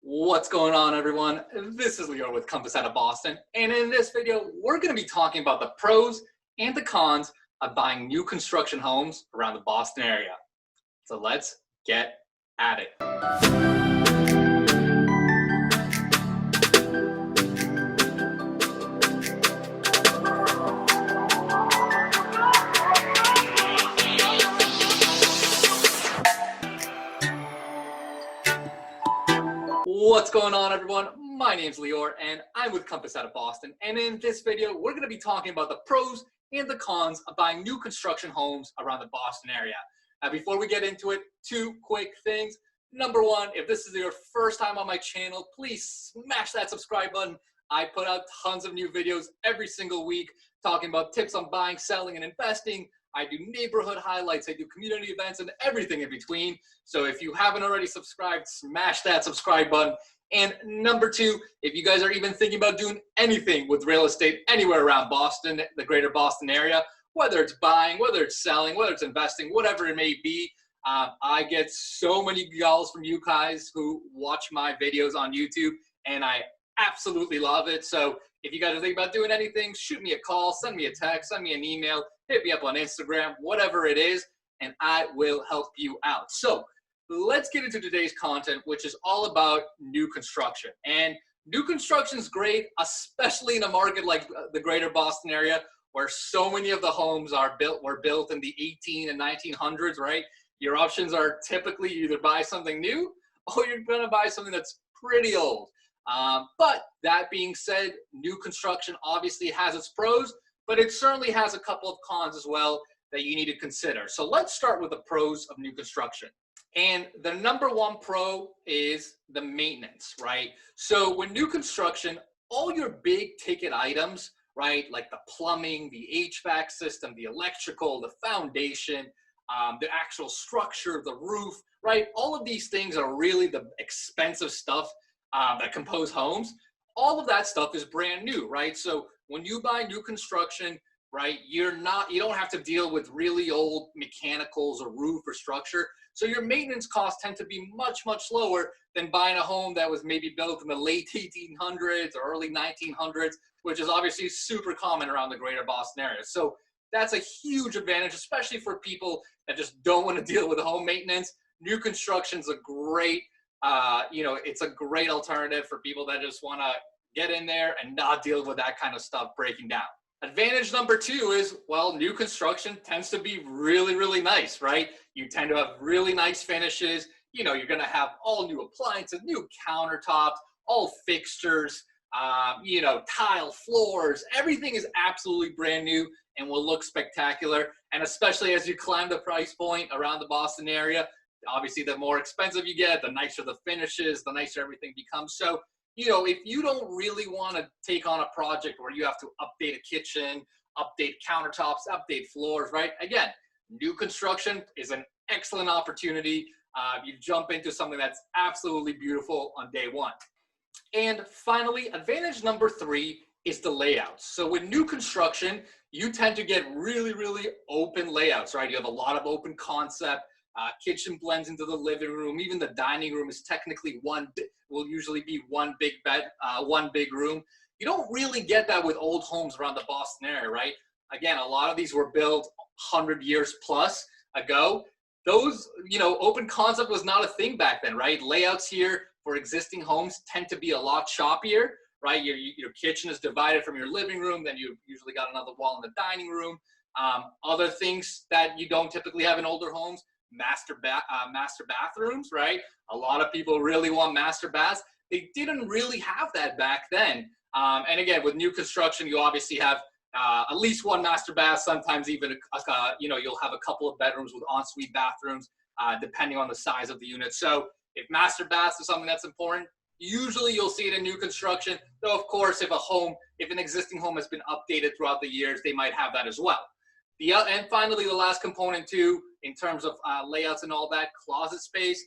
What's going on, everyone? This is Lior with Compass out of Boston, and in this video we're going to be talking about the pros and the cons of buying new construction homes around the Boston area. So let's get at it. What's going on, everyone? My name's Lior and I'm with Compass out of Boston, and in this video we're going to be talking about the pros and the cons of buying new construction homes around the Boston area. Now, before we get into it, two quick things. Number one, if this is your first time on my channel, please smash that subscribe button. I put out tons of new videos every single week talking about tips on buying, selling, and investing. I do neighborhood highlights, I do community events, and everything in between. So if you haven't already subscribed, smash that subscribe button. And number two, if you guys are even thinking about doing anything with real estate anywhere around Boston, the greater Boston area, whether it's buying, whether it's selling, whether it's investing, whatever it may be, I get so many calls from you guys who watch my videos on YouTube, and I absolutely love it. So if you guys are thinking about doing anything, shoot me a call, send me a text, send me an email, hit me up on Instagram, whatever it is, and I will help you out. So let's get into today's content, which is all about new construction. And new construction is great, especially in a market like the greater Boston area, where so many of the homes were built in the 18 and 1900s, right? Your options are typically you either buy something new or you're gonna buy something that's pretty old. But that being said, new construction obviously has its pros, but it certainly has a couple of cons as well that you need to consider. So let's start with the pros of new construction. And the number one pro is the maintenance, right? So when new construction, all your big ticket items, right, like the plumbing, the HVAC system, the electrical, the foundation, the actual structure, the roof, right? All of these things are really the expensive stuff that compose homes. All of that stuff is brand new, right? So when you buy new construction, right, you don't have to deal with really old mechanicals or roof or structure. So your maintenance costs tend to be much, much lower than buying a home that was maybe built in the late 1800s or early 1900s, which is obviously super common around the greater Boston area. So that's a huge advantage, especially for people that just don't want to deal with home maintenance. New construction's a great, it's a great alternative for people that just want to get in there and not deal with that kind of stuff breaking down. Advantage number two is, well, new construction tends to be really, really nice, right? You tend to have really nice finishes. You know, you're going to have all new appliances, new countertops, all fixtures, tile floors. Everything is absolutely brand new and will look spectacular. And especially as you climb the price point around the Boston area, obviously the more expensive you get, the nicer the finishes, the nicer everything becomes. So, you know, if you don't really want to take on a project where you have to update a kitchen, update countertops, update floors, right? Again, new construction is an excellent opportunity. You jump into something that's absolutely beautiful on day one. And finally, advantage number three is the layouts. So with new construction, you tend to get really, really open layouts, right? You have a lot of open concept. Kitchen blends into the living room. Even the dining room is technically will usually be one big bed, one big room. You don't really get that with old homes around the Boston area, right? Again, a lot of these were built 100 years plus ago. Those, open concept was not a thing back then, right? Layouts here for existing homes tend to be a lot choppier, right? Your kitchen is divided from your living room, then you usually got another wall in the dining room. Other things that you don't typically have in older homes, master bathrooms, right? A lot of people really want master baths. They didn't really have that back then. And again, with new construction, you obviously have at least one master bath, sometimes even, you'll have a couple of bedrooms with ensuite bathrooms, depending on the size of the unit. So if master baths is something that's important, usually you'll see it in new construction. Though, of course, if an existing home has been updated throughout the years, they might have that as well. And finally, the last component too, in terms of layouts and all that, closet space.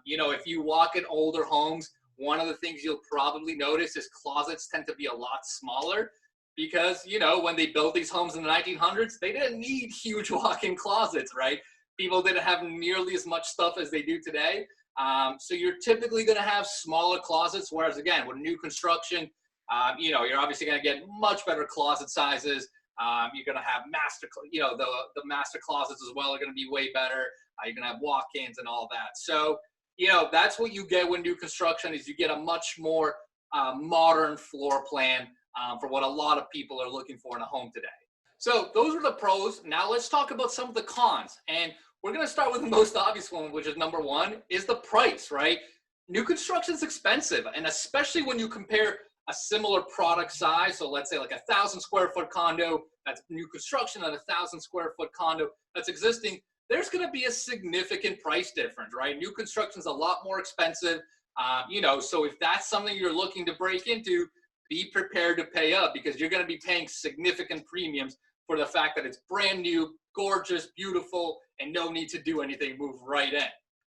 If you walk in older homes, one of the things you'll probably notice is closets tend to be a lot smaller because, when they built these homes in the 1900s, they didn't need huge walk-in closets, right? People didn't have nearly as much stuff as they do today. So you're typically going to have smaller closets, whereas again, with new construction, you know, you're obviously going to get much better closet sizes. You're going to have the master closets as well are going to be way better. You're going to have walk-ins and all that. So, you know, that's what you get with new construction is you get a much more modern floor plan for what a lot of people are looking for in a home today. So those are the pros. Now let's talk about some of the cons. And we're going to start with the most obvious one, which is number one, is the price, right? New construction is expensive. And especially when you compare a similar product size. So let's say like 1,000 square foot condo, that's new construction, and 1,000 square foot condo that's existing. There's going to be a significant price difference, right? New construction is a lot more expensive. You know, so if that's something you're looking to break into, be prepared to pay up because you're going to be paying significant premiums for the fact that it's brand new, gorgeous, beautiful, and no need to do anything, move right in.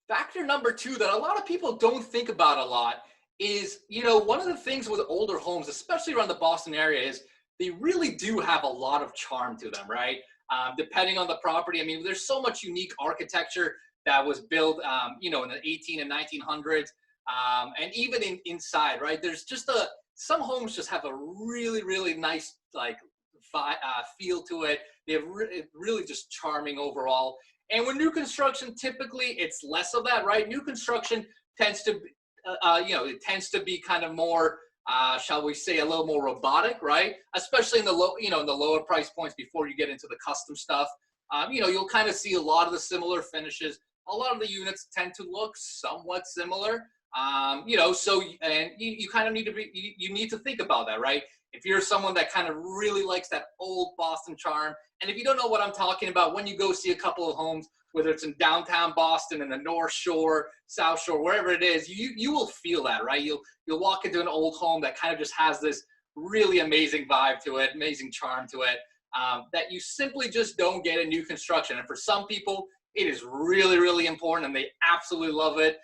Factor number two that a lot of people don't think about a lot is, you know, one of the things with older homes, especially around the Boston area, is they really do have a lot of charm to them, right? Depending on the property. I mean, there's so much unique architecture that was built, you know, in the 18 and 1900s. And even inside, right? There's just some homes just have a really, really nice, like, feel to it. They have really just charming overall. And with new construction, typically it's less of that, right? New construction tends to, you know, it tends to be kind of more, shall we say, a little more robotic, right? Especially in the in the lower price points before you get into the custom stuff. You know, you'll kind of see a lot of the similar finishes. A lot of the units tend to look somewhat similar. You know, so and you kind of need to be, you need to think about that, right? If you're someone that kind of really likes that old Boston charm, and if you don't know what I'm talking about, when you go see a couple of homes, whether it's in downtown Boston, in the North Shore, South Shore, wherever it is, you will feel that, right? You'll walk into an old home that kind of just has this really amazing vibe to it, amazing charm to it, that you simply just don't get in new construction. And for some people, it is really, really important, and they absolutely love it.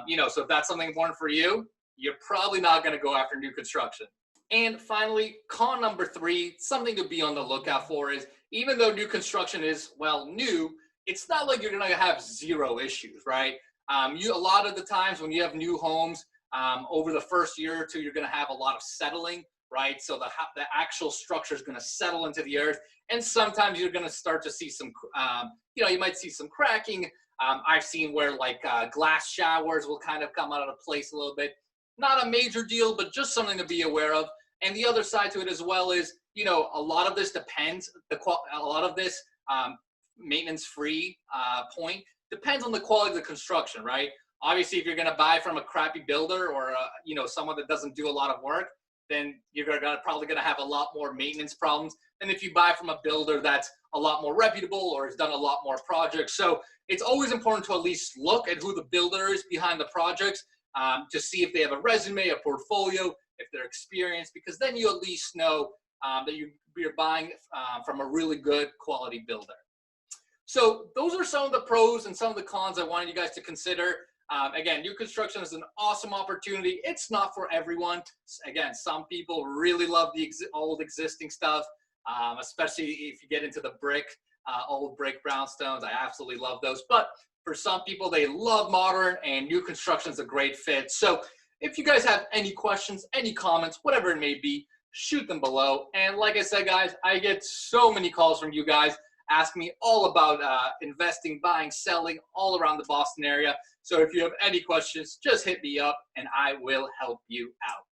You know, so if that's something important for you, you're probably not going to go after new construction. And finally, con number three, something to be on the lookout for is, even though new construction is, well, new, it's not like you're going to have zero issues, right? A lot of the times when you have new homes, over the first year or two, you're going to have a lot of settling, right? So the actual structure is going to settle into the earth. And sometimes you're going to start to see some, you know, you might see some cracking. I've seen where like glass showers will kind of come out of place a little bit. Not a major deal, but just something to be aware of. And the other side to it as well is, you know, a lot of this depends, a lot of this maintenance-free point depends on the quality of the construction, right? Obviously, if you're going to buy from a crappy builder or, you know, someone that doesn't do a lot of work, then you're probably going to have a lot more maintenance problems than if you buy from a builder that's a lot more reputable or has done a lot more projects. So it's always important to at least look at who the builder is behind the projects, to see if they have a resume, a portfolio, if they're experienced, because then you at least know that you're buying from a really good quality builder. So those are some of the pros and some of the cons I wanted you guys to consider. Again, new construction is an awesome opportunity. It's not for everyone. Again, some people really love the old existing stuff, especially if you get into the old brick brownstones. I absolutely love those. But for some people, they love modern, and new construction is a great fit. So if you guys have any questions, any comments, whatever it may be, shoot them below. And like I said, guys, I get so many calls from you guys asking me all about investing, buying, selling all around the Boston area. So if you have any questions, just hit me up and I will help you out.